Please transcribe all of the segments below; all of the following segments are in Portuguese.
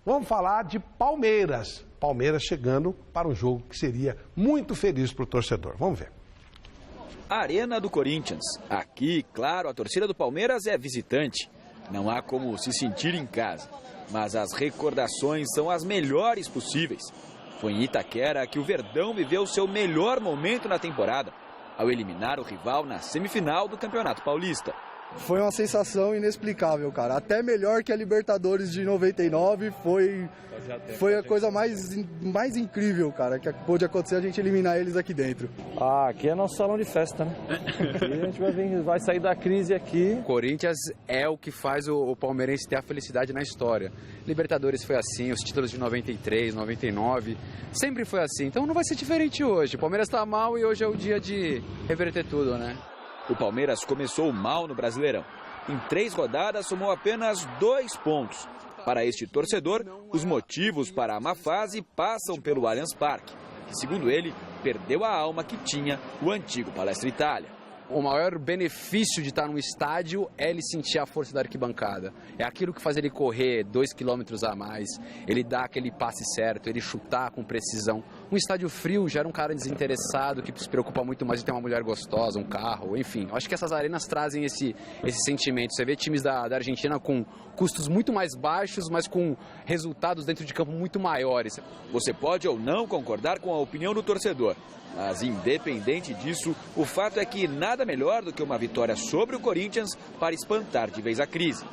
Vamos falar de Palmeiras. Palmeiras chegando para um jogo que seria muito feliz para o torcedor. Vamos ver. Arena do Corinthians. Aqui, claro, a torcida do Palmeiras é visitante. Não há como se sentir em casa. Mas as recordações são as melhores possíveis. Foi em Itaquera que o Verdão viveu seu melhor momento na temporada, ao eliminar o rival na semifinal do Campeonato Paulista. Foi uma sensação inexplicável, cara. Até melhor que a Libertadores de 99, foi a coisa mais incrível, cara, que pôde acontecer a gente eliminar eles aqui dentro. Aqui é nosso salão de festa, né? Aqui a gente vai sair da crise aqui. O Corinthians é o que faz o palmeirense ter a felicidade na história. Libertadores foi assim, os títulos de 93, 99, sempre foi assim. Então não vai ser diferente hoje. O Palmeiras tá mal e hoje é o dia de reverter tudo, né? O Palmeiras começou mal no Brasileirão. Em 3 rodadas, somou apenas 2 pontos. Para este torcedor, os motivos para a má fase passam pelo Allianz Parque, que, segundo ele, perdeu a alma que tinha o antigo Palestra Itália. O maior benefício de estar num estádio é ele sentir a força da arquibancada. É aquilo que faz ele correr 2 quilômetros a mais, ele dar aquele passe certo, ele chutar com precisão. Um estádio frio já era um cara desinteressado, que se preocupa muito mais em ter uma mulher gostosa, um carro, enfim. Eu acho que essas arenas trazem esse sentimento. Você vê times da Argentina com custos muito mais baixos, mas com resultados dentro de campo muito maiores. Você pode ou não concordar com a opinião do torcedor, mas independente disso, o fato é que nada melhor do que uma vitória sobre o Corinthians para espantar de vez a crise.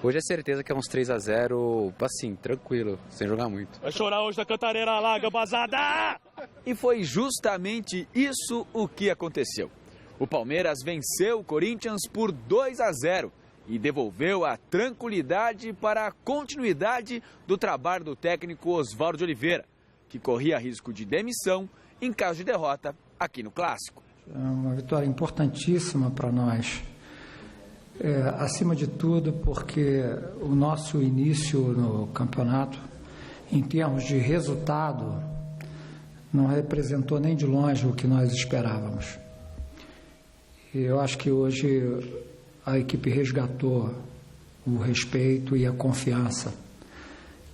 Hoje é certeza que é uns 3-0, assim, tranquilo, sem jogar muito. Vai chorar hoje da Cantareira lá, gambazada! E foi justamente isso o que aconteceu. O Palmeiras venceu o Corinthians por 2-0 e devolveu a tranquilidade para a continuidade do trabalho do técnico Oswaldo de Oliveira, que corria risco de demissão em caso de derrota aqui no Clássico. É uma vitória importantíssima para nós. Acima de tudo, porque o nosso início no campeonato, em termos de resultado, não representou nem de longe o que nós esperávamos. E eu acho que hoje a equipe resgatou o respeito e a confiança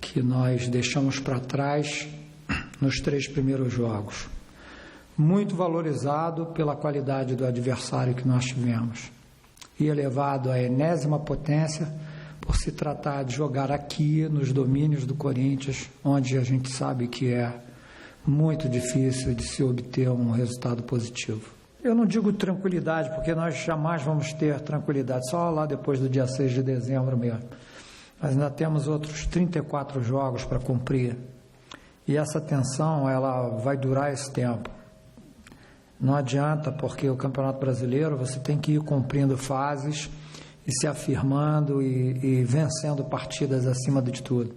que nós deixamos para trás nos 3 primeiros jogos. Muito valorizado pela qualidade do adversário que nós tivemos e elevado à enésima potência por se tratar de jogar aqui nos domínios do Corinthians, onde a gente sabe que é muito difícil de se obter um resultado positivo. Eu não digo tranquilidade, porque nós jamais vamos ter tranquilidade, só lá depois do dia 6 de dezembro mesmo. Mas ainda temos outros 34 jogos para cumprir e essa tensão ela vai durar esse tempo. Não adianta, porque o Campeonato Brasileiro você tem que ir cumprindo fases e se afirmando e vencendo partidas acima de tudo.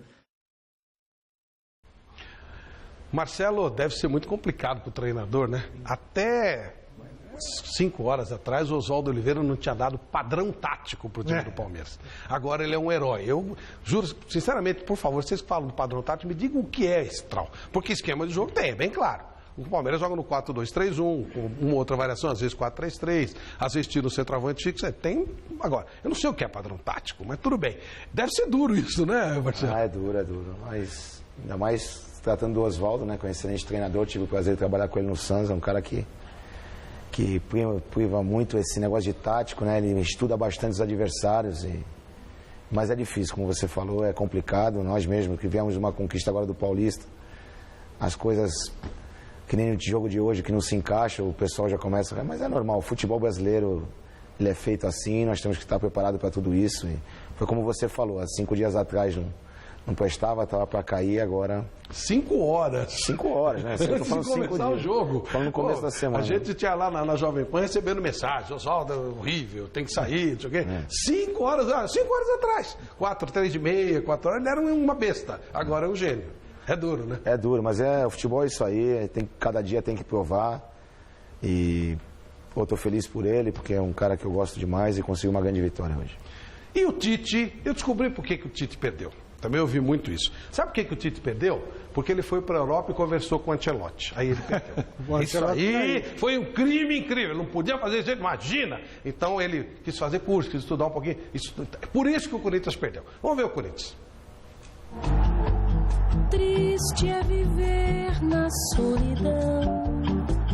Marcelo, deve ser muito complicado para o treinador, né? Até 5 horas atrás, o Oswaldo Oliveira não tinha dado padrão tático para o time do Palmeiras. Agora ele é um herói. Eu juro, sinceramente, por favor, vocês que falam do padrão tático, me digam o que é esse tal. Porque esquema de jogo tem, é bem claro. O Palmeiras joga no 4-2-3-1, com uma outra variação, às vezes 4-3-3, às vezes tira o centroavante fixo. Tem. Agora, eu não sei o que é padrão tático, mas tudo bem. Deve ser duro isso, né, Marcelo? É duro. Mas ainda mais tratando do Oswaldo, né, que é um excelente treinador, tive o prazer de trabalhar com ele no Santos, é um cara que priva muito esse negócio de tático, né, ele estuda bastante os adversários, mas é difícil, como você falou, é complicado. Nós mesmos que viemos uma conquista agora do Paulista, as coisas que nem no jogo de hoje, que não se encaixa, o pessoal já começa, mas é normal, o futebol brasileiro ele é feito assim, nós temos que estar preparados para tudo isso. E foi como você falou, há 5 dias atrás não prestava, estava para cair, agora... 5 horas. 5 horas, né? Eu tô falando 5 dias. O jogo. Falando no começo da semana. A gente tinha lá na Jovem Pan recebendo mensagem, Oswaldo, é horrível, tem que sair, não sei o quê. 5 horas, 5 horas atrás. 4, 3 e meia, 4 horas, ele era uma besta. Agora é um gênio. É duro, né? É duro, mas o futebol é isso aí, cada dia tem que provar. E eu tô feliz por ele, porque é um cara que eu gosto demais e conseguiu uma grande vitória hoje. E o Tite, eu descobri por que o Tite perdeu. Também ouvi muito isso. Sabe por que o Tite perdeu? Porque ele foi para a Europa e conversou com o Ancelotti. Aí ele perdeu. Isso aí foi um crime incrível. Não podia fazer isso, imagina. Então ele quis fazer curso, quis estudar um pouquinho. Por isso que o Corinthians perdeu. Vamos ver o Corinthians. triste é viver na solidão.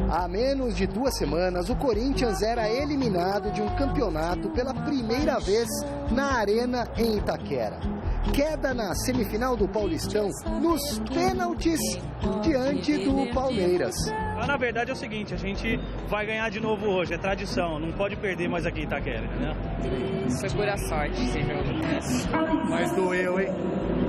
Há menos de 2 semanas, o Corinthians era eliminado de um campeonato pela primeira vez na Arena em Itaquera. Queda na semifinal do Paulistão nos pênaltis diante do Palmeiras. Na verdade é o seguinte, a gente vai ganhar de novo hoje, é tradição, não pode perder mais aqui em Itaquera, entendeu? Foi pura sorte esse jogo. Mas doeu, hein?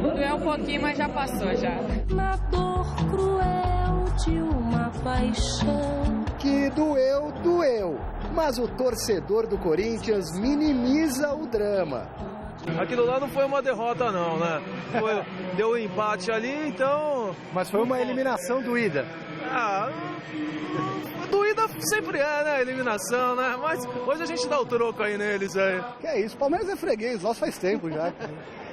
Doeu um pouquinho, mas já passou já. Na dor cruel de uma paixão. Que doeu, doeu. Mas o torcedor do Corinthians minimiza o drama. Aquilo lá não foi uma derrota não, né? Deu um empate ali, então... Mas foi uma eliminação doída. Doída sempre é, né? Eliminação, né? Mas hoje a gente dá o troco aí neles aí. Que é isso, Palmeiras é freguês, nosso faz tempo já.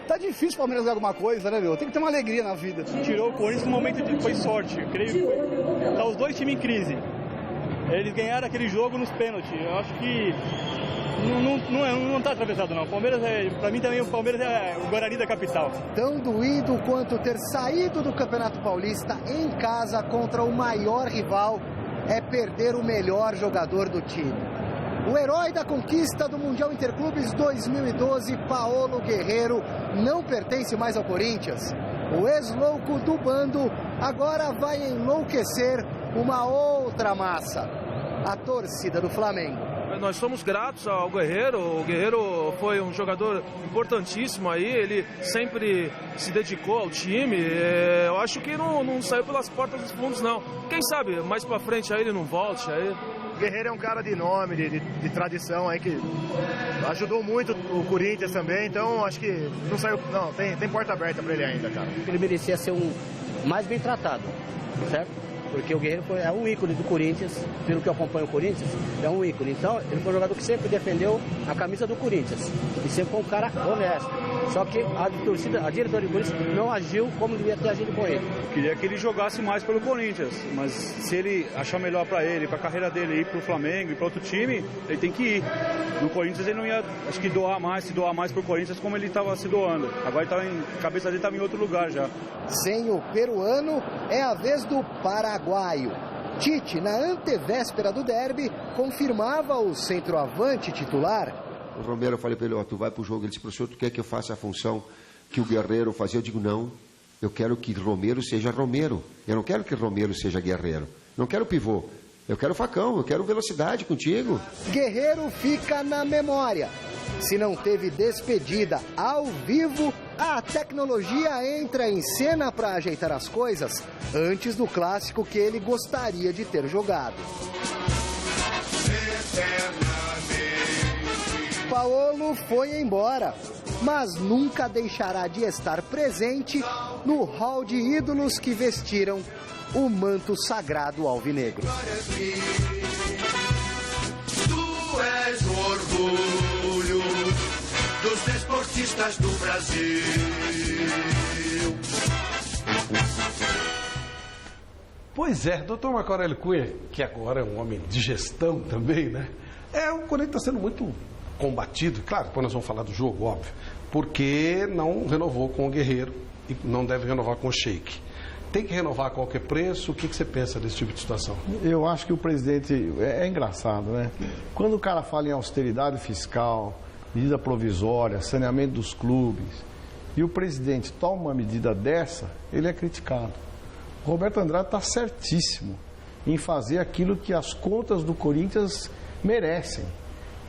Tá difícil o Palmeiras ganhar alguma coisa, né, meu? Tem que ter uma alegria na vida. Tirou o Corinthians no momento que foi sorte, eu creio que tá os dois times em crise. Eles ganharam aquele jogo nos pênaltis, eu acho que não tá atravessado não. O Palmeiras pra mim também o Palmeiras é o Guarani da capital. Tão doído quanto ter saído do Campeonato Paulista em casa contra o maior rival é perder o melhor jogador do time. O herói da conquista do Mundial Interclubes 2012, Paolo Guerreiro, não pertence mais ao Corinthians. O ex-louco do bando agora vai enlouquecer uma outra massa, a torcida do Flamengo. Nós somos gratos ao Guerreiro. O Guerreiro foi um jogador importantíssimo aí, ele sempre se dedicou ao time. Eu acho que não saiu pelas portas dos fundos, não. Quem sabe mais pra frente aí ele não volte aí. O Guerreiro é um cara de nome, de tradição aí, que ajudou muito o Corinthians também, então acho que não saiu, não, tem porta aberta pra ele ainda, cara. Ele merecia ser mais bem tratado, certo? Porque o Guerreiro é um ícone do Corinthians, pelo que eu acompanho o Corinthians, é um ícone. Então, ele foi um jogador que sempre defendeu a camisa do Corinthians e sempre foi um cara honesto. Só que a diretoria do Corinthians não agiu como devia ter agido com ele. Queria que ele jogasse mais pelo Corinthians, mas se ele achar melhor para ele, para a carreira dele, ir para o Flamengo e para outro time, ele tem que ir. No Corinthians ele não ia, acho que se doar mais para o Corinthians como ele estava se doando. Agora a cabeça dele estava em outro lugar já. Sem o peruano, é a vez do paraguaio. Tite, na antevéspera do derby, confirmava o centroavante titular. O Romero, eu falei para ele, tu vai pro jogo, ele disse, professor, tu quer que eu faça a função que o Guerreiro fazia? Eu digo, não, eu quero que Romero seja Romero, eu não quero que Romero seja Guerreiro, não quero pivô, eu quero facão, eu quero velocidade contigo. Guerreiro fica na memória. Se não teve despedida ao vivo, a tecnologia entra em cena para ajeitar as coisas antes do clássico que ele gostaria de ter jogado. Paolo foi embora, mas nunca deixará de estar presente no hall de ídolos que vestiram o manto sagrado alvinegro. Tu és o orgulho dos desportistas do Brasil. Pois é, doutor Marco Aurélio Cunha, que agora é um homem de gestão também, né? O Corinthians está sendo muito combatido, claro, depois nós vamos falar do jogo, óbvio, porque não renovou com o Guerreiro e não deve renovar com o Sheik. Tem que renovar a qualquer preço? O que você pensa desse tipo de situação? Eu acho que o presidente... É engraçado, né? Quando o cara fala em austeridade fiscal, medida provisória, saneamento dos clubes, e o presidente toma uma medida dessa, ele é criticado. O Roberto Andrade está certíssimo em fazer aquilo que as contas do Corinthians merecem.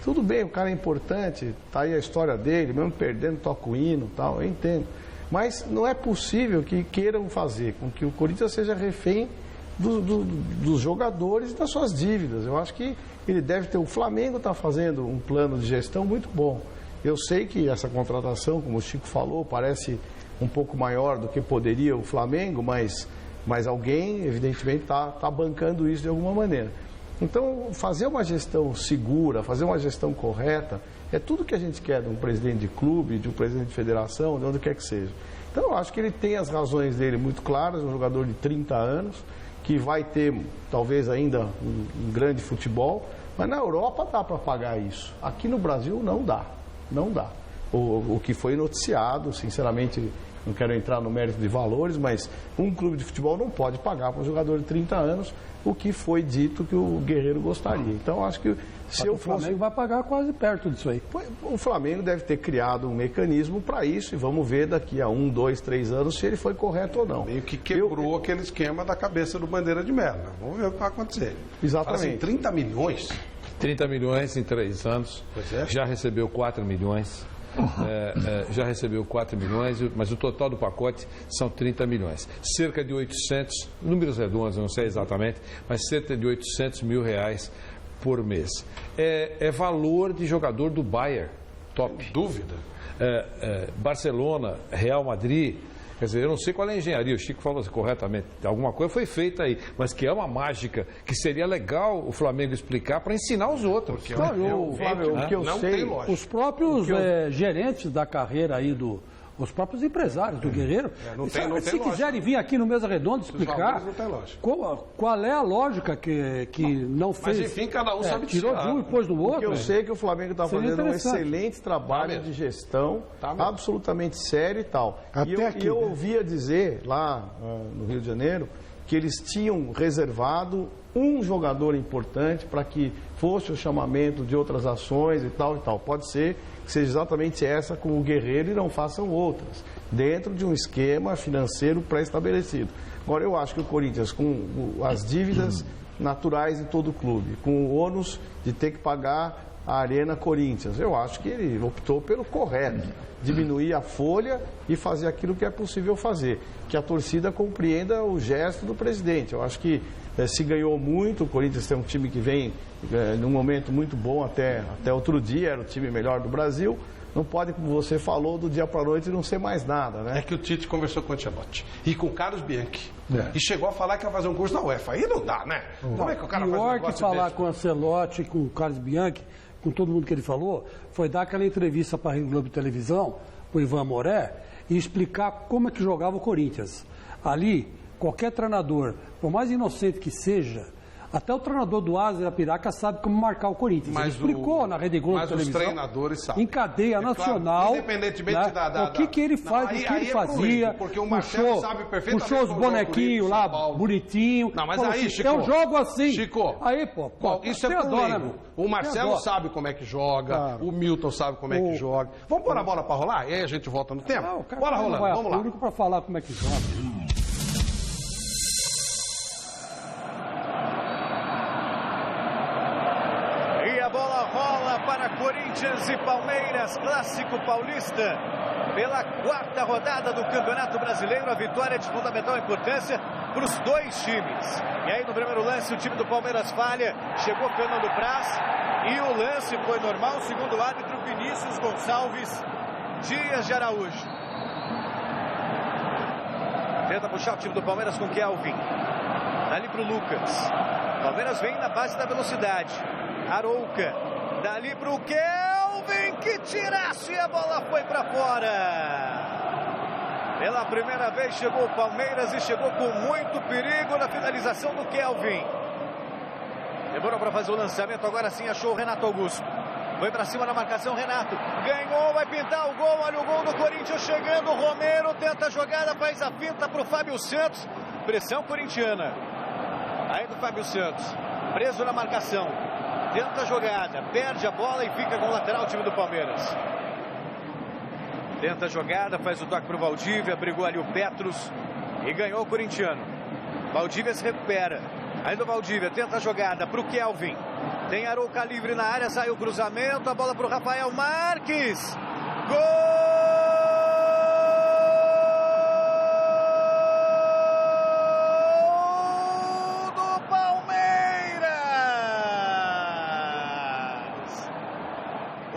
Tudo bem, o cara é importante, tá aí a história dele, mesmo perdendo, toca o hino e tal, eu entendo. Mas não é possível que queiram fazer com que o Corinthians seja refém dos jogadores e das suas dívidas. Eu acho que ele deve ter... O Flamengo está fazendo um plano de gestão muito bom. Eu sei que essa contratação, como o Chico falou, parece um pouco maior do que poderia o Flamengo, mas alguém, evidentemente, está bancando isso de alguma maneira. Então, fazer uma gestão segura, fazer uma gestão correta, é tudo que a gente quer de um presidente de clube, de um presidente de federação, de onde quer que seja. Então, eu acho que ele tem as razões dele muito claras, um jogador de 30 anos, que vai ter, talvez, ainda um grande futebol, mas na Europa dá para pagar isso. Aqui no Brasil não dá, não dá. O que foi noticiado, sinceramente, não quero entrar no mérito de valores, mas um clube de futebol não pode pagar para um jogador de 30 anos o que foi dito que o Guerreiro gostaria. Então, acho que se eu fosse... O Flamengo vai pagar quase perto disso aí. O Flamengo deve ter criado um mecanismo para isso e vamos ver daqui a 1, 2, 3 anos se ele foi correto ou não. Meio que quebrou aquele esquema da cabeça do Bandeira de Melo. Vamos ver o que vai acontecer. Exatamente. Assim, 30 milhões? 30 milhões em 3 anos. Já recebeu 4 milhões. Já recebeu 4 milhões, mas o total do pacote são 30 milhões. Cerca de 800, números redondos, não sei exatamente, mas cerca de 800 mil reais por mês. É valor de jogador do Bayern, top. Sem dúvida. Barcelona, Real Madrid. Quer dizer, eu não sei qual é a engenharia, o Chico falou corretamente, alguma coisa foi feita aí, mas que é uma mágica que seria legal o Flamengo explicar para ensinar os outros. O que eu sei, os próprios gerentes da carreira aí os próprios empresários do Guerreiro, se quiserem vir aqui no Mesa Redonda explicar qual é a lógica que não fez. Mas enfim, cada um sabe tirou de um e pôs do outro. O que eu sei é que o Flamengo está fazendo um excelente trabalho de gestão, absolutamente sério e tal. E eu ouvia dizer lá no Rio de Janeiro que eles tinham reservado um jogador importante para que fosse o chamamento de outras ações e tal e tal. Pode ser que seja exatamente essa com o Guerreiro e não façam outras, dentro de um esquema financeiro pré-estabelecido. Agora, eu acho que o Corinthians, com as dívidas naturais de todo o clube, com o ônus de ter que pagar a Arena Corinthians, eu acho que ele optou pelo correto, diminuir a folha e fazer aquilo que é possível fazer, que a torcida compreenda o gesto do presidente. Eu acho que se ganhou muito, o Corinthians tem um time que vem num momento muito bom até outro dia, era o time melhor do Brasil. Não pode, como você falou, do dia para a noite não ser mais nada, né? É que o Tite conversou com o Ancelotti e com o Carlos Bianchi e chegou a falar que ia fazer um curso na UEFA. Aí não dá, né? Como é que o cara faz um negócio que falar com o Ancelotti, com o Carlos Bianchi, com todo mundo que ele falou, foi dar aquela entrevista para a Rede Globo de Televisão, para o Ivan Moré, e explicar como é que jogava o Corinthians. Ali, qualquer treinador, por mais inocente que seja, até o treinador do Asa Irapiraca sabe como marcar o Corinthians. Mas ele explicou na Rede Globo de televisão. Mas os treinadores sabem. Em cadeia nacional. Claro, independentemente o que ele faz, o que ele fazia. Porque o Marcelo sabe perfeitamente. Puxou os bonequinhos lá, bonitinho. Não, mas aí, Chico. É um jogo assim. Chico. Aí, pô. Isso é polêmico. O Marcelo sabe como é que joga. O Milton sabe como é que joga. Vamos pôr a bola pra rolar? E aí a gente volta no tempo? Bora rolando, vamos lá. O único pra falar como é que joga. Para Corinthians e Palmeiras, clássico paulista, pela 4ª rodada do Campeonato Brasileiro. A vitória é de fundamental importância para os dois times. E aí no primeiro lance o time do Palmeiras falha, chegou Fernando Praz e o lance foi normal, segundo o árbitro Vinícius Gonçalves Dias de Araújo. Tenta puxar o time do Palmeiras com Kelvin, dali para o Lucas. Palmeiras vem na base da velocidade. Arouca. Dali para o Kelvin, que tiraço, e a bola foi para fora. Pela primeira vez chegou o Palmeiras e chegou com muito perigo na finalização do Kelvin. Demorou para fazer o lançamento, agora sim achou o Renato Augusto. Foi para cima na marcação, Renato. Ganhou, vai pintar o gol, olha o gol do Corinthians chegando. O Romero tenta a jogada, faz a finta para o Fábio Santos. Pressão corintiana. Aí do Fábio Santos, preso na marcação. Tenta a jogada, perde a bola e fica com o lateral o time do Palmeiras. Tenta a jogada, faz o toque para o Valdívia, brigou ali o Petrus e ganhou o corintiano. Valdívia se recupera. Aí do Valdívia, tenta a jogada para o Kelvin. Tem Arouca livre na área, sai o cruzamento, a bola para o Rafael Marques. Gol!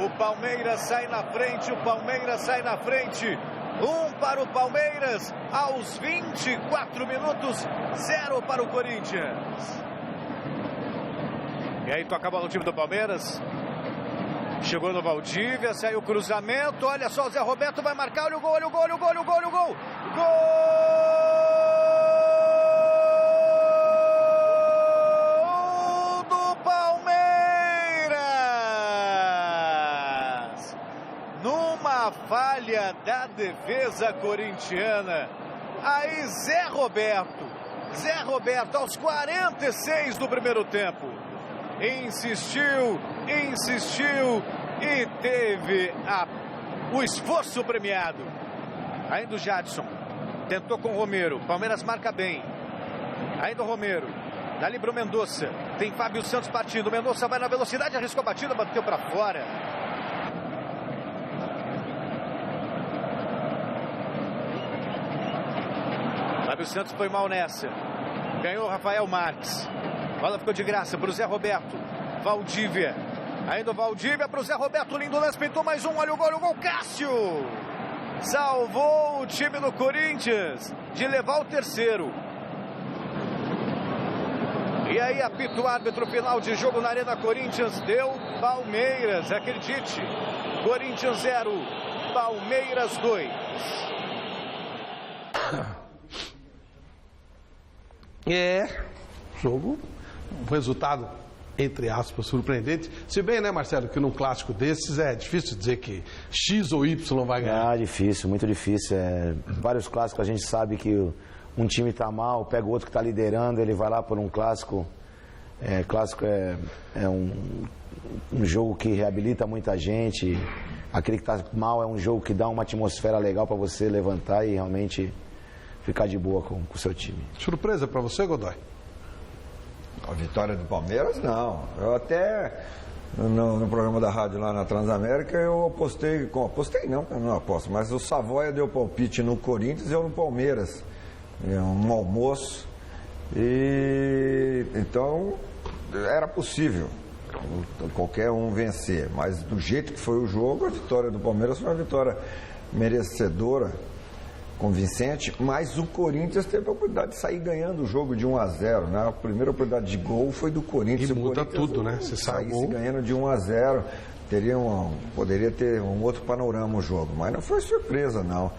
O Palmeiras sai na frente, o Palmeiras sai na frente. 1 para o Palmeiras, aos 24 minutos, 0 para o Corinthians. E aí toca a bola no time do Palmeiras. Chegou no Valdívia, saiu o cruzamento, olha só, o Zé Roberto vai marcar, olha o gol, olha o gol, olha o gol, olha o gol, olha o gol. Gol! falha da defesa corintiana. Aí Zé Roberto, aos 46 do primeiro tempo, insistiu e teve o esforço premiado. Ainda o Jadson, tentou com o Romero, Palmeiras marca bem. Ainda o Romero, dali pro Mendonça, tem Fábio Santos partindo, Mendonça vai na velocidade, arriscou a batida, bateu para fora. Fábio Santos foi mal nessa. Ganhou o Rafael Marques. Bola ficou de graça para o Zé Roberto. Valdívia. Ainda o Valdívia para o Zé Roberto. Lindo lance, pintou mais um. Olha o gol, Cássio. Salvou o time do Corinthians de levar o terceiro. E aí apita o árbitro, final de jogo na Arena Corinthians. Deu Palmeiras, acredite. Corinthians 0, Palmeiras 2. Jogo, um resultado, entre aspas, surpreendente. Se bem, né, Marcelo, que num clássico desses é difícil dizer que X ou Y vai ganhar. Difícil, muito difícil. Vários clássicos a gente sabe que um time está mal, pega o outro que está liderando, ele vai lá por um clássico. Clássico é um jogo que reabilita muita gente. Aquele que está mal é um jogo que dá uma atmosfera legal para você levantar e realmente ficar de boa com o seu time. Surpresa para você, Godoy? A vitória do Palmeiras, não. Eu até, no programa da rádio lá na Transamérica, eu apostei não, eu não aposto, mas o Savoia deu palpite no Corinthians e eu no Palmeiras. Um almoço. E então, era possível qualquer um vencer. Mas do jeito que foi o jogo, a vitória do Palmeiras foi uma vitória merecedora, convincente, mas o Corinthians teve a oportunidade de sair ganhando o jogo de 1-0, né? A primeira oportunidade de gol foi do Corinthians. E muda tudo, né? Você saísse ganhando de 1-0, poderia ter um outro panorama o jogo, mas não foi surpresa, não.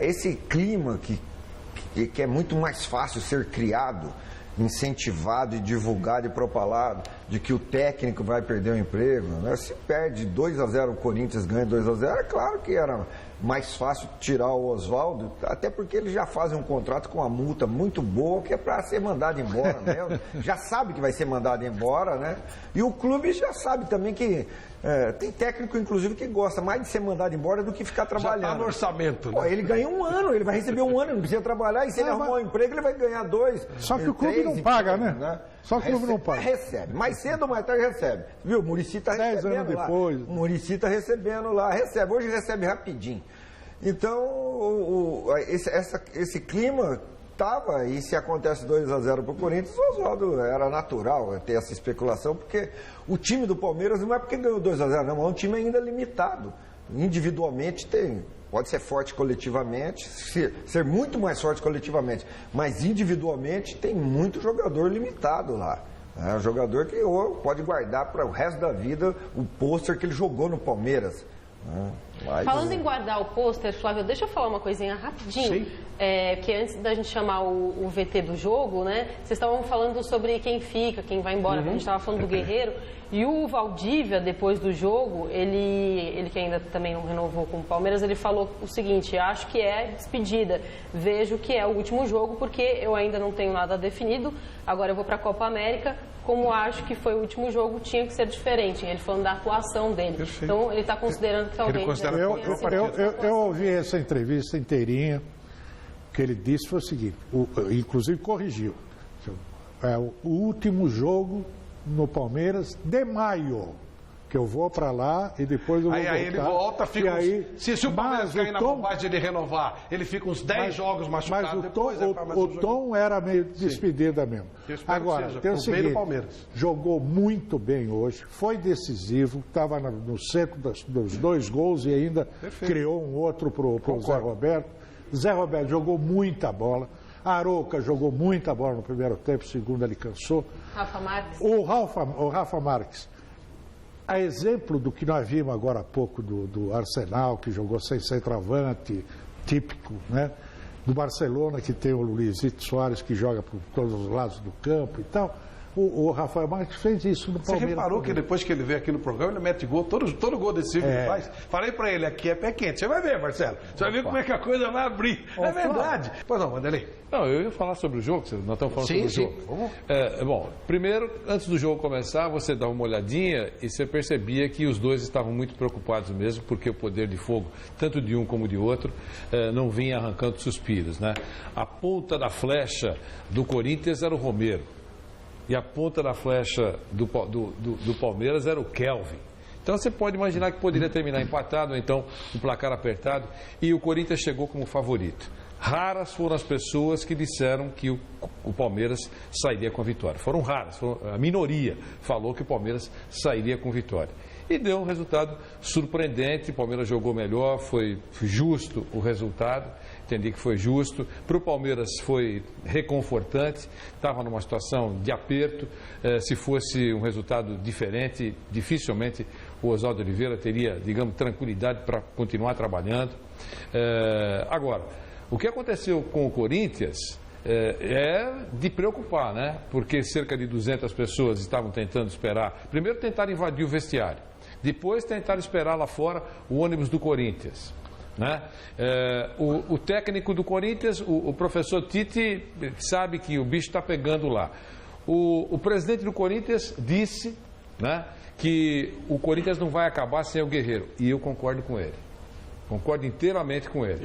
Esse clima que é muito mais fácil ser criado, incentivado e divulgado e propalado de que o técnico vai perder o emprego, né? Se perde 2-0, o Corinthians ganha 2-0, é claro que era mais fácil tirar o Oswaldo, até porque eles já fazem um contrato com uma multa muito boa, que é para ser mandado embora mesmo. Já sabe que vai ser mandado embora, né? E o clube já sabe também que tem técnico, inclusive, que gosta mais de ser mandado embora do que ficar trabalhando. Já tá no orçamento, né? Pô, ele ganha 1 ano, ele vai receber 1 ano, não precisa trabalhar, e se ele arrumar um empreego, ele vai ganhar 2. Só que o clube não paga, né? Só que o clube não paga. Recebe, mais cedo ou mais tarde recebe. Viu, o Muricy tá recebendo 10 anos depois. O Muricy tá recebendo lá, recebe. Hoje recebe rapidinho. Então, esse clima estava, e se acontece 2-0 para o Corinthians, o Oswaldo era natural ter essa especulação, porque o time do Palmeiras não é porque ganhou 2-0, não, é um time ainda limitado. Individualmente pode ser forte coletivamente, ser muito mais forte coletivamente, mas individualmente tem muito jogador limitado lá. É um jogador que pode guardar para o resto da vida o pôster que ele jogou no Palmeiras. Falando em guardar o pôster, Flávio, deixa eu falar uma coisinha rapidinho. Que antes da gente chamar o VT do jogo, né? Vocês estavam falando sobre quem fica, quem vai embora. A gente estava falando do Guerreiro. E o Valdívia, depois do jogo, ele que ainda também não renovou com o Palmeiras, ele falou o seguinte: acho que é despedida. Vejo que é o último jogo, porque eu ainda não tenho nada definido. Agora eu vou para a Copa América. Como acho que foi o último jogo, tinha que ser diferente. Ele falando da atuação dele. Perfeito. Então, ele está considerando que talvez... Eu ouvi essa entrevista inteirinha. O que ele disse foi o seguinte, inclusive corrigiu. O último jogo no Palmeiras de maio. Que eu vou para lá e depois eu vou voltar. Aí ele volta, fica se o Palmeiras cair na Tom, bobagem de renovar, ele fica uns 10 jogos machucado. Mas o Tom era meio despedida mesmo. Agora, tem o seguinte, jogou muito bem hoje, foi decisivo, estava no centro dos 2 gols e ainda criou um outro para o Zé Roberto. Zé Roberto jogou muita bola. Arouca jogou muita bola no primeiro tempo, segundo ele cansou. Rafa Marques. O Rafa Marques. A exemplo do que nós vimos agora há pouco do Arsenal, que jogou sem centroavante, típico, né? Do Barcelona, que tem o Luizito Soares, que joga por todos os lados do campo e tal. O Rafael Marques fez isso no Palmeiras. Você reparou que depois que ele veio aqui no programa, ele mete gol, todo gol decisivo que ele faz. Falei pra ele, aqui é pé quente. Você vai ver, Marcelo. Você vai ver como é que a coisa vai abrir. É verdade. Pois não, Vanderlei. Não, eu ia falar sobre o jogo, nós estamos falando sobre o jogo. Bom, primeiro, antes do jogo começar, você dá uma olhadinha e você percebia que os dois estavam muito preocupados mesmo, porque o poder de fogo, tanto de um como de outro, não vinha arrancando suspiros, né? A ponta da flecha do Corinthians era o Romero. E a ponta da flecha do Palmeiras era o Kelvin. Então você pode imaginar que poderia terminar empatado, ou então um placar apertado, e o Corinthians chegou como favorito. Raras foram as pessoas que disseram que o Palmeiras sairia com a vitória. Foram raras, a minoria falou que o Palmeiras sairia com vitória. E deu um resultado surpreendente, o Palmeiras jogou melhor, foi justo o resultado, entendi que foi justo. Para o Palmeiras foi reconfortante, estava numa situação de aperto, se fosse um resultado diferente, dificilmente o Oswaldo Oliveira teria, digamos, tranquilidade para continuar trabalhando. Agora, o que aconteceu com o Corinthians é de preocupar, né? Porque cerca de 200 pessoas estavam tentando esperar. Primeiro tentaram invadir o vestiário, depois tentaram esperar lá fora o ônibus do Corinthians, né? O técnico do Corinthians, o professor Tite, sabe que o bicho está pegando lá. O presidente do Corinthians disse, né, que o Corinthians não vai acabar sem o Guerreiro, e eu concordo com ele. Concordo inteiramente com ele.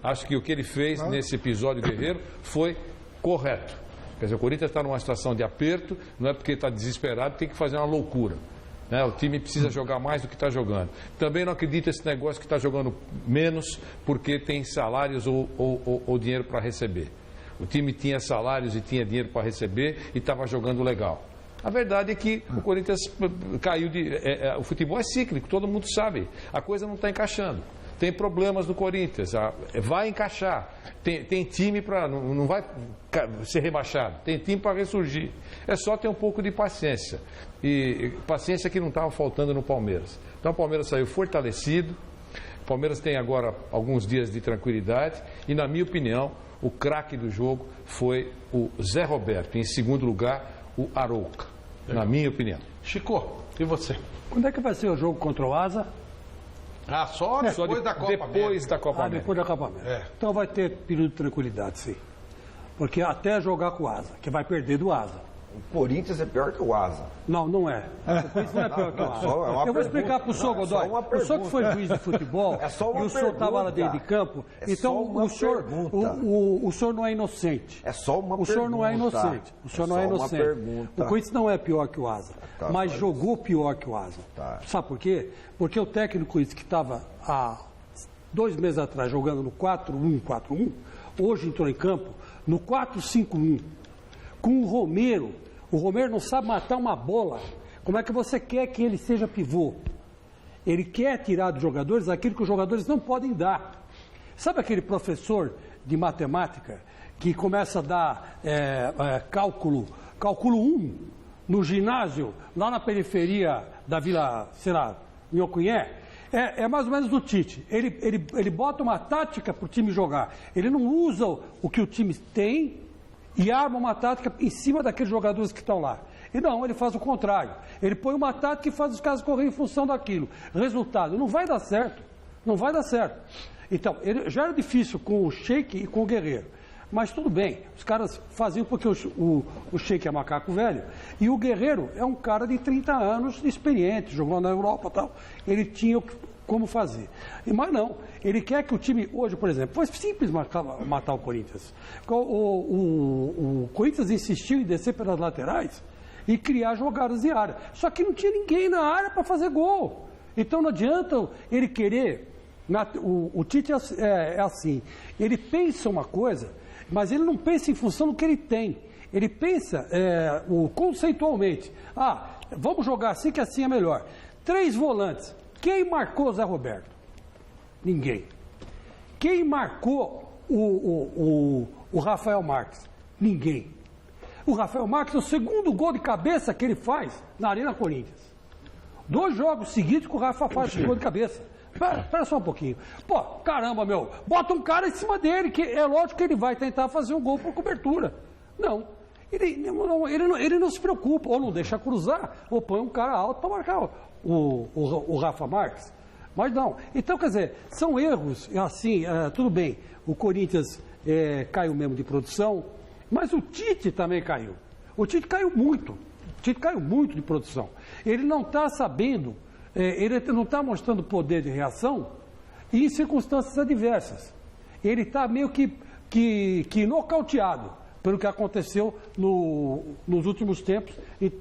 Acho que o que ele fez nesse episódio Guerreiro foi correto. Quer dizer, o Corinthians está numa situação de aperto, não é porque está desesperado, tem que fazer uma loucura. Né? O time precisa jogar mais do que está jogando. Também não acredito nesse negócio que está jogando menos porque tem salários ou dinheiro para receber. O time tinha salários e tinha dinheiro para receber e estava jogando legal. A verdade é que o Corinthians caiu de... o futebol é cíclico, todo mundo sabe. A coisa não está encaixando. Tem problemas no Corinthians, vai encaixar. Tem time para... Não vai ser rebaixado, tem time para ressurgir. É só ter um pouco de paciência. E paciência que não estava faltando no Palmeiras. Então o Palmeiras saiu fortalecido. O Palmeiras tem agora alguns dias de tranquilidade. E, na minha opinião, o craque do jogo foi o Zé Roberto. Em segundo lugar, o Arouca. Na minha opinião. Chico, e você? Quando é que vai ser o jogo contra o Asa? Só depois da Copa América. Depois da Copa América. Então vai ter período de tranquilidade, sim. Porque até jogar com o Asa, que vai perder do Asa. O Corinthians é pior que o Asa. Não, não é. O Corinthians não é pior que o Asa. Eu vou explicar para o senhor, Godoy. O senhor que foi juiz de futebol e o senhor estava lá dentro de campo, então o senhor não é inocente. É só uma pergunta. O senhor não é inocente. O senhor não é inocente. O Corinthians não é pior que o Asa, mas jogou pior que o Asa. Sabe por quê? Porque o técnico que estava há 2 meses atrás jogando no 4-1-4-1, hoje entrou em campo no 4-5-1. Com o Romero não sabe matar uma bola. Como é que você quer que ele seja pivô? Ele quer tirar dos jogadores aquilo que os jogadores não podem dar. Sabe aquele professor de matemática que começa a dar cálculo 1 no ginásio, lá na periferia da Vila, sei lá, Nhocunhé? É mais ou menos do Tite. Ele bota uma tática para o time jogar. Ele não usa o que o time tem e arma uma tática em cima daqueles jogadores que estão lá. E não, ele faz o contrário. Ele põe uma tática e faz os caras correr em função daquilo. Resultado, não vai dar certo. Não vai dar certo. Então, já era difícil com o Sheik e com o Guerreiro. Mas tudo bem, os caras faziam porque o Sheik é macaco velho. E o Guerreiro é um cara de 30 anos, experiente, jogou na Europa e tal. Ele tinha como fazer. Mas não, ele quer que o time hoje, por exemplo, foi simples matar o Corinthians. O Corinthians insistiu em descer pelas laterais e criar jogadas de área. Só que não tinha ninguém na área para fazer gol. Então não adianta ele querer... O Tite é assim, ele pensa uma coisa, mas ele não pensa em função do que ele tem. Ele pensa conceitualmente. Vamos jogar assim que assim é melhor. 3 volantes. Quem marcou o Zé Roberto? Ninguém. Quem marcou o Rafael Marques? Ninguém. O Rafael Marques é o segundo gol de cabeça que ele faz na Arena Corinthians. 2 jogos seguidos que o Rafa faz gol de cabeça. Espera só um pouquinho. Pô, caramba, bota um cara em cima dele, que é lógico que ele vai tentar fazer um gol por cobertura. Não. Ele não se preocupa, ou não deixa cruzar, ou põe um cara alto para marcar o Rafa Marques. Mas não. Então, quer dizer, são erros, assim, tudo bem, o Corinthians caiu mesmo de produção, mas o Tite também caiu. O Tite caiu muito. O Tite caiu muito de produção. Ele não está sabendo, ele não está mostrando poder de reação em circunstâncias adversas. Ele está meio que nocauteado pelo que aconteceu nos últimos tempos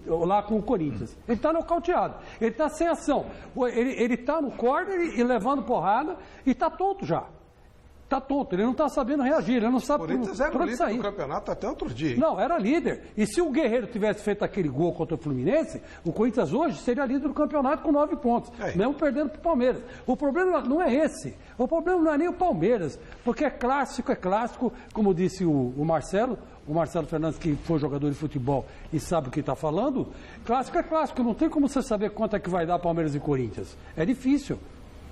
lá com o Corinthians. Ele está nocauteado, ele está sem ação. Ele está no corner e levando porrada e está tonto já. Está tonto, ele não está sabendo reagir, ele não sabe por onde sair. O Corinthians era líder do campeonato até outro dia. Hein? Não, era líder. E se o Guerreiro tivesse feito aquele gol contra o Fluminense, o Corinthians hoje seria líder do campeonato com 9 pontos, mesmo perdendo para o Palmeiras. O problema não é esse. O problema não é nem o Palmeiras, porque é clássico, como disse o Marcelo Fernandes, que foi jogador de futebol e sabe o que está falando. Clássico é clássico, não tem como você saber quanto é que vai dar Palmeiras e Corinthians. É difícil.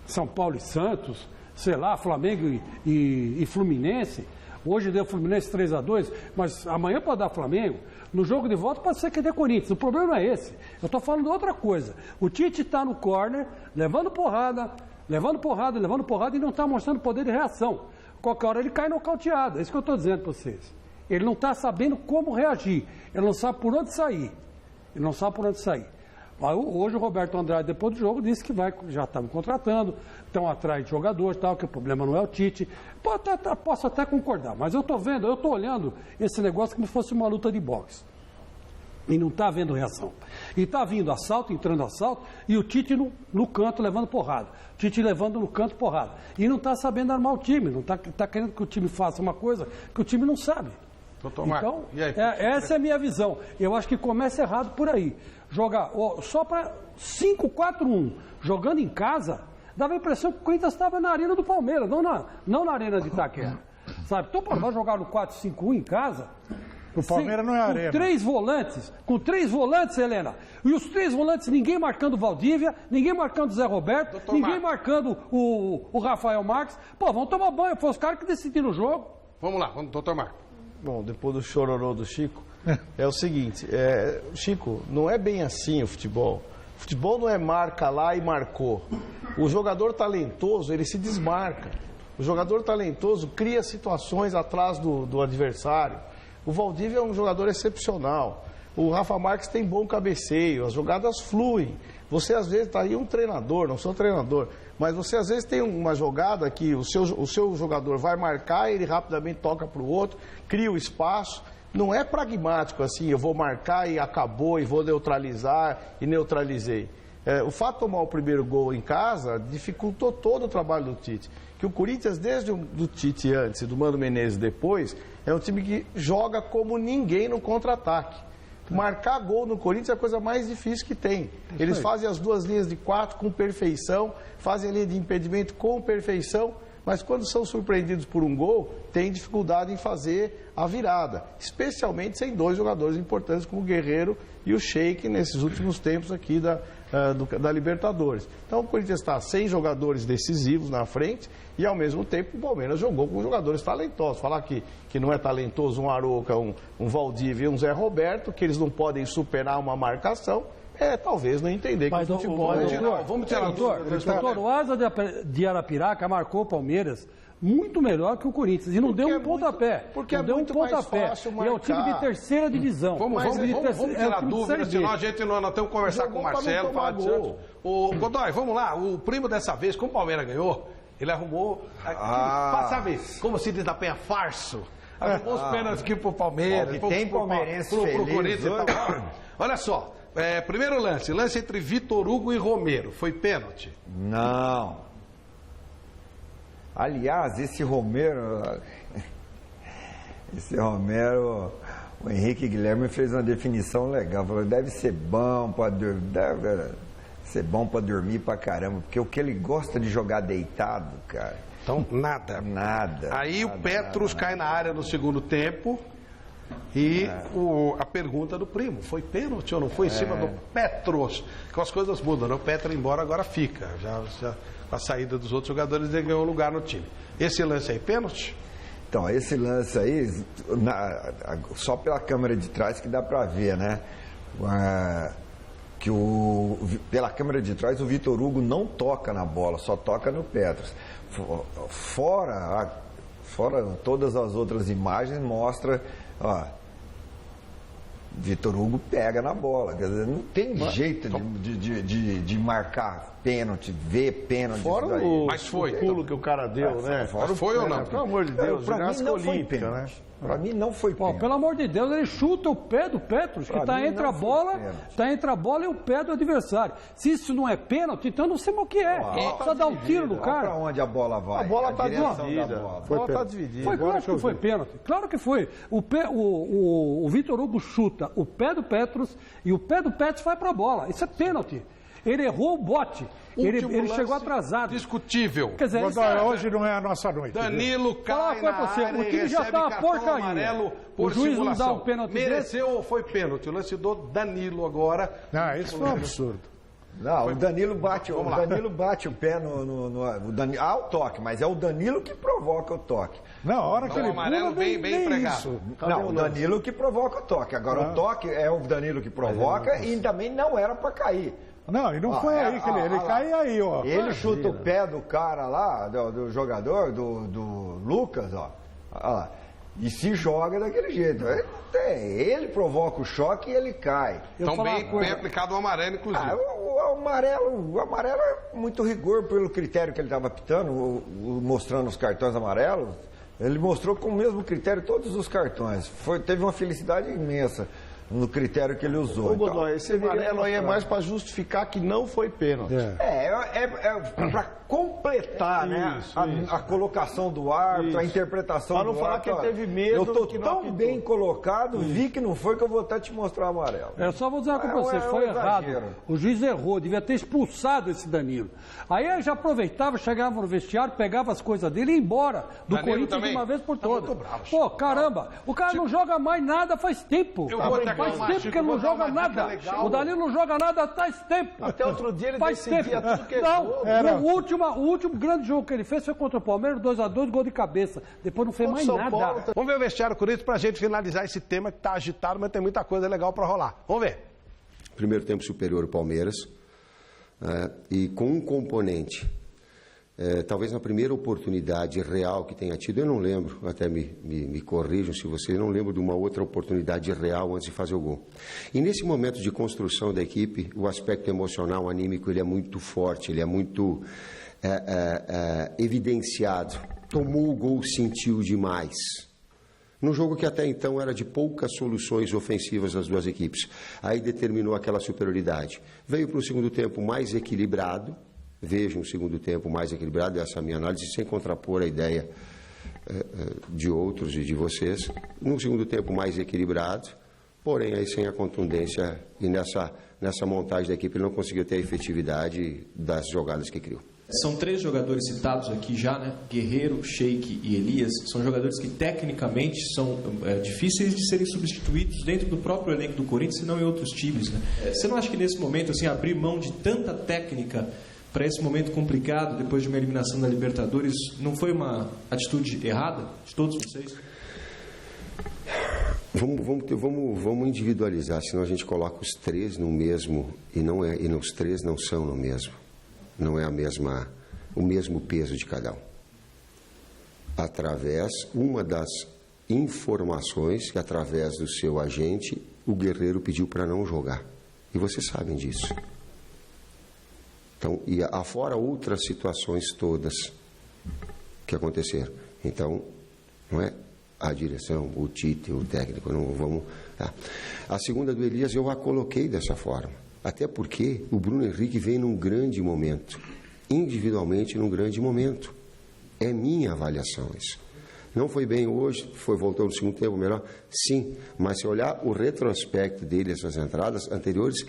São Paulo e Santos, sei lá, Flamengo e Fluminense. Hoje deu Fluminense 3-2, mas amanhã pode dar Flamengo. No jogo de volta pode ser que dê Corinthians. O problema não é esse. Eu estou falando de outra coisa. O Tite está no corner, levando porrada e não está mostrando poder de reação. Qualquer hora ele cai nocauteado. É isso que eu estou dizendo para vocês. Ele não está sabendo como reagir. Ele não sabe por onde sair. Hoje o Roberto Andrade, depois do jogo, disse que já estavam contratando, estão atrás de jogadores, tal, que o problema não é o Tite. Posso até concordar, mas eu estou olhando esse negócio como se fosse uma luta de boxe. E não está havendo reação. E está vindo entrando assalto, e o Tite no canto levando porrada. O Tite levando no canto porrada. E não está sabendo armar o time, não está querendo que o time faça uma coisa que o time não sabe. Então, essa é a minha visão. Eu acho que começa errado por aí. Jogar só para 5-4-1, jogando em casa, dava a impressão que o Corinthians estava na arena do Palmeiras, não na arena de Itaquera. Sabe? Então, para jogar no 4-5-1 em casa, o Palmeiras não é arena. Com três volantes, Helena. E os 3 volantes, ninguém marcando o Valdívia, ninguém marcando o Zé Roberto, ninguém marcando o Rafael Marques. Pô, vamos tomar banho, foi os caras que decidiram o jogo. Vamos lá, doutor Marco. Bom, depois do chororô do Chico, é o seguinte, Chico, não é bem assim o futebol. O futebol não é marca lá e marcou. O jogador talentoso, ele se desmarca. O jogador talentoso cria situações atrás do adversário. O Valdívia é um jogador excepcional. O Rafa Marques tem bom cabeceio, as jogadas fluem. Você às vezes está aí um treinador, não sou treinador, mas você às vezes tem uma jogada que o seu jogador vai marcar, ele rapidamente toca para o outro, cria o espaço. Não é pragmático assim, eu vou marcar e acabou, e vou neutralizar e neutralizei. O fato de tomar o primeiro gol em casa dificultou todo o trabalho do Tite. Que o Corinthians, desde do Tite antes e do Mano Menezes depois, é um time que joga como ninguém no contra-ataque. Marcar gol no Corinthians é a coisa mais difícil que tem. Eles fazem as 2 linhas de 4 com perfeição, fazem a linha de impedimento com perfeição, mas quando são surpreendidos por um gol, tem dificuldade em fazer a virada. Especialmente sem 2 jogadores importantes como o Guerreiro e o Sheik nesses últimos tempos aqui da Libertadores. Então o Corinthians está sem jogadores decisivos na frente e ao mesmo tempo o Palmeiras jogou com jogadores talentosos. Falar que não é talentoso um Arouca, um Valdívia e um Zé Roberto, que eles não podem superar uma marcação, talvez não entender que o futebol vamos tirar doutor, o Asa de Arapiraca marcou o Palmeiras muito melhor que o Corinthians e não deu um pontapé. Porque deu muito mais fácil marcar. E é um time de terceira divisão. Vamos tirar dúvida, senão a gente nós temos que conversar com o Marcelo. Godoy, vamos lá. O primo dessa vez, como o Palmeiras ganhou, ele arrumou, sabe, como se diz na Penha, farso. Arrumou os pênaltis aqui pro Palmeiras, tem palmeirense pro Corinthians e tal. Olha só, primeiro lance entre Vitor Hugo e Romero, foi pênalti? Não. Aliás, esse Romero, o Henrique Guilherme fez uma definição legal, falou, deve ser bom para dormir pra caramba, porque o que ele gosta de jogar deitado, cara. Então, nada. Aí o Petros cai na área no segundo tempo e a pergunta do primo, foi pênalti ou não foi em cima do Petros? Que as coisas mudam, né? O Petro embora agora fica, já com a saída dos outros jogadores ele ganhou lugar no time. Esse lance aí, pênalti? Então, esse lance aí, só pela câmera de trás que dá para ver, né? Pela câmera de trás, o Vitor Hugo não toca na bola, só toca no Petros. Fora todas as outras imagens, mostra, ó, Vitor Hugo pega na bola. Quer dizer, não tem jeito de marcar pênalti, ver pênalti. Fora o pulo que o cara deu, né? Fora foi ou não? Pelo amor de Deus, pra mim não foi olímpica, pênalti. né? Pra mim não foi pênalti. Pelo amor de Deus, ele chuta o pé do Petros, que está entre a bola e o pé do adversário. Se isso não é pênalti, então não sei o que é. Só dar um tiro no cara. Pra onde a bola vai? A bola está dividida. Foi claro que foi pênalti. Claro que foi. O Vitor Hugo chuta o pé do Petros e o pé do Petros vai para a bola. Isso é pênalti. Ele errou o bote. Ele chegou atrasado. Discutível. Quer dizer, hoje não é a nossa noite. Danilo cai na área, o time já está uma porcaria. Amarelo por o juiz simulação. não dá um pênalti. Mereceu ou foi pênalti? O lance do Danilo agora. Não, isso foi um absurdo. Não, o Danilo bate o pé no Danilo. Há o toque, mas é o Danilo que provoca o toque. Não, a hora que ele amarelo pula, bem empregado. Isso. Não, o Danilo que provoca o toque. Agora o toque é o Danilo que provoca e também não era para cair. Não, e não foi aí que ele cai aí, ó. Ele chuta o pé do cara lá, do jogador, do Lucas, ó lá, e se joga daquele jeito. Ele provoca o choque e ele cai. Então bem aplicado o amarelo, inclusive. O amarelo é muito rigor pelo critério que ele estava apitando, mostrando os cartões amarelos. Ele mostrou com o mesmo critério todos os cartões. Teve uma felicidade imensa no critério que ele usou. Ô, Godoy, esse amarelo aí é mais para justificar que não foi pênalti. É para completar a colocação do árbitro, a interpretação do árbitro. Para não falar que ele teve medo. Eu estou tão bem colocado, vi que não foi, que eu vou até te mostrar o amarelo. Eu só vou dizer uma coisa para você, foi errado. O juiz errou, devia ter expulsado esse Danilo. Aí ele já aproveitava, chegava no vestiário, pegava as coisas dele e ia embora do Corinthians de uma vez por todas. Pô, caramba, o cara não joga mais nada faz tempo. Faz tempo que ele não joga nada. O Danilo não joga nada faz tempo. Até outro dia ele decidia tudo que não, o último grande jogo que ele fez foi contra o Palmeiras, 2-2, gol de cabeça. Depois não fez mais nada. Vamos ver o vestiário Corinthians pra gente finalizar esse tema que tá agitado, mas tem muita coisa legal pra rolar. Vamos ver. Primeiro tempo superior o Palmeiras, e com um componente, talvez na primeira oportunidade real que tenha tido, eu não lembro, até me corrijam se vocês, não lembro de uma outra oportunidade real antes de fazer o gol. E nesse momento de construção da equipe, o aspecto emocional, anímico, ele é muito forte, ele é muito evidenciado. Tomou o gol, sentiu demais. Num jogo que até então era de poucas soluções ofensivas das duas equipes. Aí determinou aquela superioridade. Veio para um segundo tempo mais equilibrado. Vejo um segundo tempo mais equilibrado, essa é a minha análise, sem contrapor a ideia de outros e de vocês. Num segundo tempo mais equilibrado, porém aí sem a contundência e nessa montagem da equipe ele não conseguiu ter a efetividade das jogadas que criou. São 3 jogadores citados aqui já, né? Guerreiro, Sheik e Elias. São jogadores que tecnicamente são difíceis de serem substituídos dentro do próprio elenco do Corinthians, e não em outros times, né? Você não acha que nesse momento, assim, abrir mão de tanta técnica para esse momento complicado, depois de uma eliminação da Libertadores, não foi uma atitude errada de todos vocês? Vamos individualizar, senão a gente coloca os 3 no mesmo, e os 3 não são no mesmo. Não é o mesmo peso de cada um. Através, uma das informações que através do seu agente, o Guerreiro pediu para não jogar. E vocês sabem disso. Então, e afora outras situações todas que aconteceram. Então, não é a direção, o Tite, o técnico, não vamos... A segunda do Elias eu a coloquei dessa forma. Até porque o Bruno Henrique vem num grande momento, individualmente num grande momento. É minha avaliação isso. Não foi bem hoje, voltou no segundo tempo melhor? Sim, mas se olhar o retrospecto dele, essas entradas anteriores,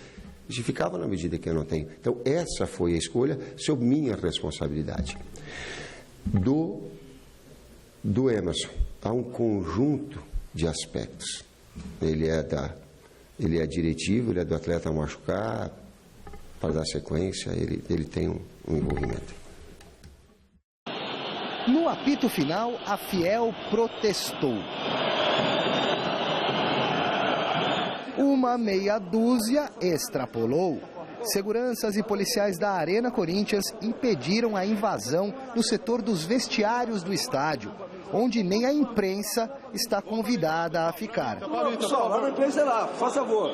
justificava na medida que eu não tenho. Então essa foi a escolha sob minha responsabilidade. Do Emerson, há um conjunto de aspectos. Ele é diretivo, ele é do atleta machucar, para dar sequência, ele tem um envolvimento. No apito final, a Fiel protestou. Uma meia dúzia extrapolou. Seguranças e policiais da Arena Corinthians impediram a invasão no setor dos vestiários do estádio, onde nem a imprensa está convidada a ficar. Pessoal, lá na imprensa é lá, faz favor.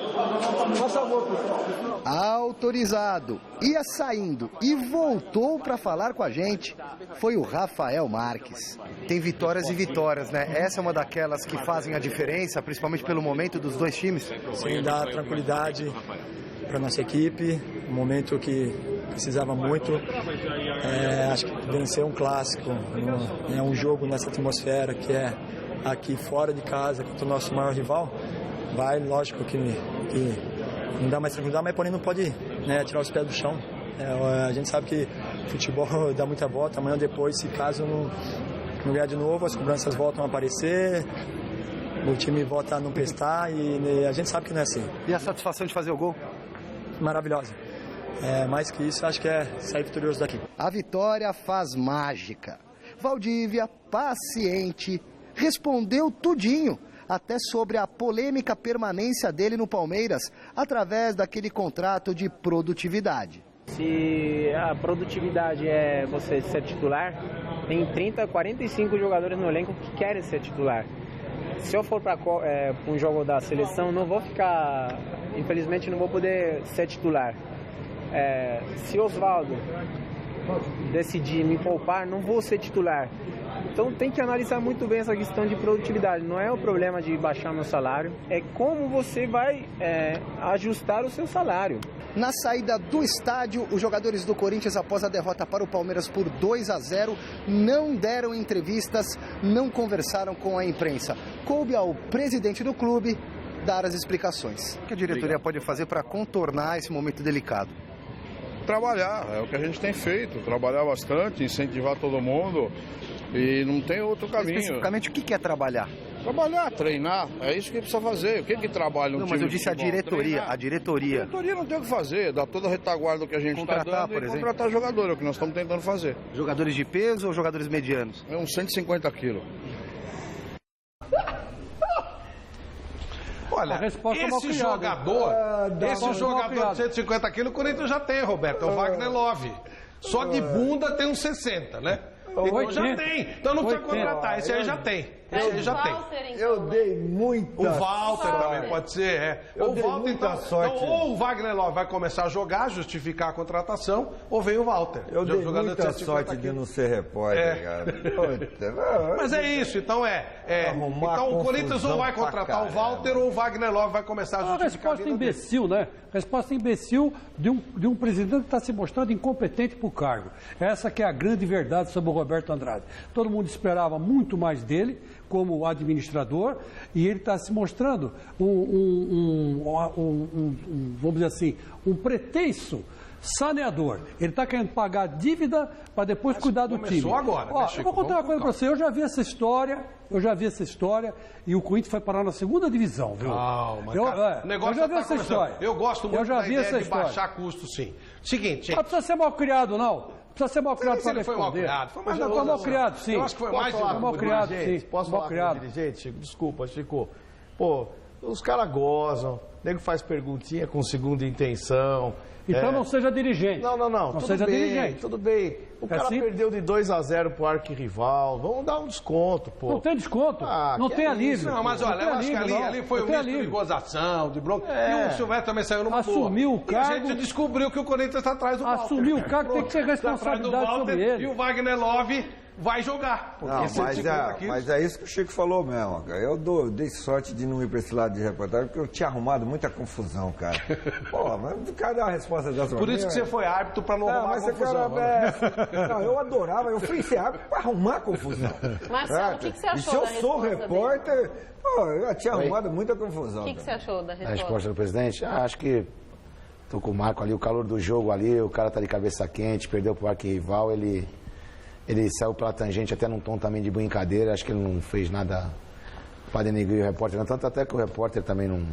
Faz favor, pessoal. Autorizado, ia saindo e voltou para falar com a gente, foi o Rafael Marques. Tem vitórias e vitórias, né? Essa é uma daquelas que fazem a diferença, principalmente pelo momento dos dois times? Sim, dá tranquilidade para nossa equipe, um momento que precisava muito. Acho que vencer um clássico, é um jogo nessa atmosfera que é aqui fora de casa contra o nosso maior rival, vai, lógico que não dá mais tranquilidade, mas porém não pode, né, tirar os pés do chão. A gente sabe que futebol dá muita volta, amanhã depois, se caso não ganhar de novo, as cobranças voltam a aparecer, o time volta a não prestar e a gente sabe que não é assim. E a satisfação de fazer o gol? Maravilhosa. Mais que isso, acho que é sair vitorioso daqui. A vitória faz mágica. Valdívia, paciente, respondeu tudinho, até sobre a polêmica permanência dele no Palmeiras, através daquele contrato de produtividade. Se a produtividade é você ser titular, tem 30, 45 jogadores no elenco que querem ser titular. Se eu for para um jogo da seleção, não vou ficar, infelizmente não vou poder ser titular. Se Osvaldo decidir me poupar, não vou ser titular. Então tem que analisar muito bem essa questão de produtividade. Não é o problema de baixar meu salário, é como você vai ajustar o seu salário. Na saída do estádio, os jogadores do Corinthians, após a derrota para o Palmeiras por 2-0, não deram entrevistas, não conversaram com a imprensa. Coube ao presidente do clube dar as explicações. O que a diretoria pode fazer para contornar esse momento delicado? Trabalhar, é o que a gente tem feito, trabalhar bastante, incentivar todo mundo e não tem outro caminho. Especificamente, o que é trabalhar? Trabalhar, treinar, é isso que precisa fazer. O que trabalha Não, mas eu disse a diretoria. A diretoria. A diretoria não tem o que fazer, dá toda a retaguarda que a gente está dando por exemplo. Contratar jogador, é o que nós estamos tentando fazer. Jogadores de peso ou jogadores medianos? É uns 150 quilos. Olha, esse jogador de 150 quilos, o Corinthians já tem, Roberto, é o Wagner Love. Só de bunda tem uns 60, né? Então já tem. Então não precisa contratar, esse aí já tem. Esse aí já tem. Eu dei muita sorte. O Walter também pode ser, Eu dei muita sorte. Então, ou o Wagner Love vai começar a jogar, justificar a contratação, ou vem o Walter. Eu dei muita sorte de não ser repórter, cara. Mas é isso, então então o Corinthians ou vai contratar o Walter ou o Wagner Love vai começar a justificar a resposta imbecil, né? Resposta imbecil de um presidente que está se mostrando incompetente para o cargo. Essa que é a grande verdade sobre o Roberto Andrade. Todo mundo esperava muito mais dele como administrador e ele está se mostrando vamos dizer assim, um pretenso saneador. Ele está querendo pagar dívida para depois cuidar do time. Agora, né, Chico? Eu vou contar uma coisa para você. Eu já vi essa história e o Corinthians foi parar na segunda divisão, viu? Calma, eu já vi essa história. Eu gosto muito da ideia de baixar custo, sim. Seguinte, gente. Não precisa ser mal criado, não. Precisa ser mal criado para responder. Foi mal criado. Foi mal criado, sim. Eu acho que foi mais mal criado, sim. Posso falar com o dirigente, Chico? Desculpa, Chico. Pô, os caras gozam, o nego faz perguntinha com segunda intenção. Então não seja dirigente. Não. Não seja dirigente. Tudo bem. O cara perdeu de 2-0 pro arquirrival. Vamos dar um desconto, pô. Não tem desconto. Não tem alívio. Não, mas olha, eu acho que ali foi um misto de gozação, de bronca. E o Silvério também saiu numa boa. Assumiu o cargo. E a gente descobriu que o Corinthians está atrás do Walter. Assumiu o cargo, tem que ter responsabilidade sobre ele. E o Wagner Love vai jogar. Mas é isso que o Chico falou mesmo. Cara. Eu dei sorte de não ir para esse lado de reportagem, porque eu tinha arrumado muita confusão, cara. Pô, mas o cara dá uma resposta dessa. Por isso que você foi árbitro para não arrumar confusão. Não, eu adorava, eu fui ser árbitro para arrumar confusão. Marcelo, o que você achou da resposta? E se eu sou repórter, eu já tinha arrumado muita confusão. O que você achou da resposta? A resposta do presidente? Acho que tô com o Marco ali, o calor do jogo ali, o cara tá de cabeça quente, perdeu pro arquirrival, ele saiu pela tangente até num tom também de brincadeira, acho que ele não fez nada para denegrir o repórter, não, tanto até que o repórter também não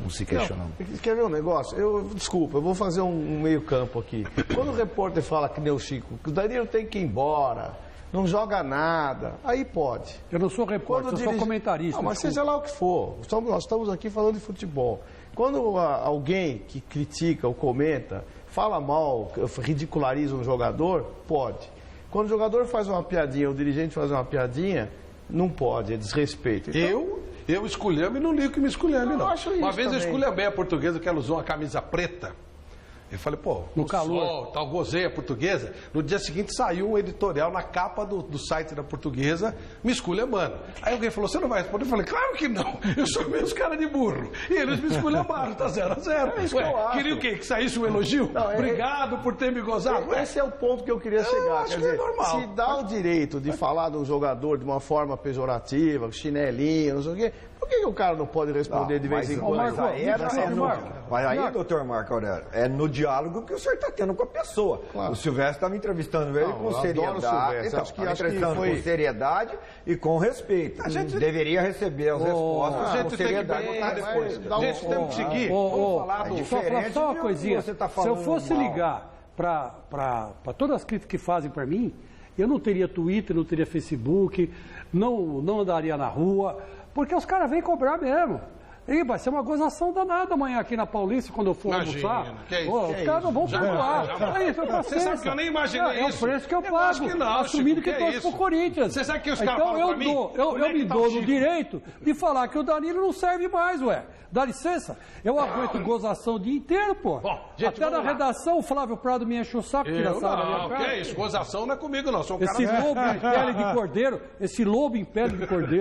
se questionou. Quer ver um negócio? Desculpa, eu vou fazer um meio campo aqui. Quando o repórter fala que nem o Chico, que o Danilo tem que ir embora, não joga nada, aí pode. Eu não sou repórter, eu sou comentarista. Mas seja lá o que for, nós estamos aqui falando de futebol. Quando alguém que critica ou comenta, fala mal, ridiculariza um jogador, pode. Quando o jogador faz uma piadinha, o dirigente faz uma piadinha, não pode, é desrespeito. Então, eu esculhambo e não ligo que me esculhambe, não. Uma vez também. eu esculhambei a portuguesa que ela usou uma camisa preta. Eu falei, pô, no calor, sol, tal, gozei a portuguesa. No dia seguinte saiu um editorial na capa do site da portuguesa, me esculhambando. Aí alguém falou, você não vai responder? Eu falei, claro que não, eu sou meus cara de burro. E eles me esculhambaram, tá 0-0. É isso que eu acho. Queria o quê? Que saísse um elogio? Não, obrigado por ter me gozado. Esse é o ponto que eu queria chegar. Acho que é normal. Se dá o direito de falar de um jogador de uma forma pejorativa, chinelinho, não sei o quê, por que o cara não pode responder de vez em quando? Mas aí, doutor Marco Aurélio, é no diálogo que o senhor está tendo com a pessoa. Claro. O Silvestre estava entrevistando ele com seriedade. Então, com seriedade e com respeito. A gente deveria receber as respostas com seriedade. Gente, temos que seguir. Só uma coisinha. Se eu fosse ligar para todas as críticas que fazem para mim, eu não teria Twitter, não teria Facebook, não andaria na rua, porque os caras vêm cobrar mesmo. E vai ser uma gozação danada amanhã aqui na Paulista, quando eu for almoçar. Os caras não vão perdoar. Você sabe que eu nem imaginei isso. É o preço que eu pago, assumindo que torço pro Corinthians. Você sabe que os caras falam pra mim? Então eu me dou no direito de falar que o Danilo não serve mais, ué. Dá licença? Eu aguento gozação o dia inteiro, pô. Até na redação o Flávio Prado me enche o saco. Não, que é isso? Gozação não é comigo, não. Sou um esse lobo em pele de cordeiro,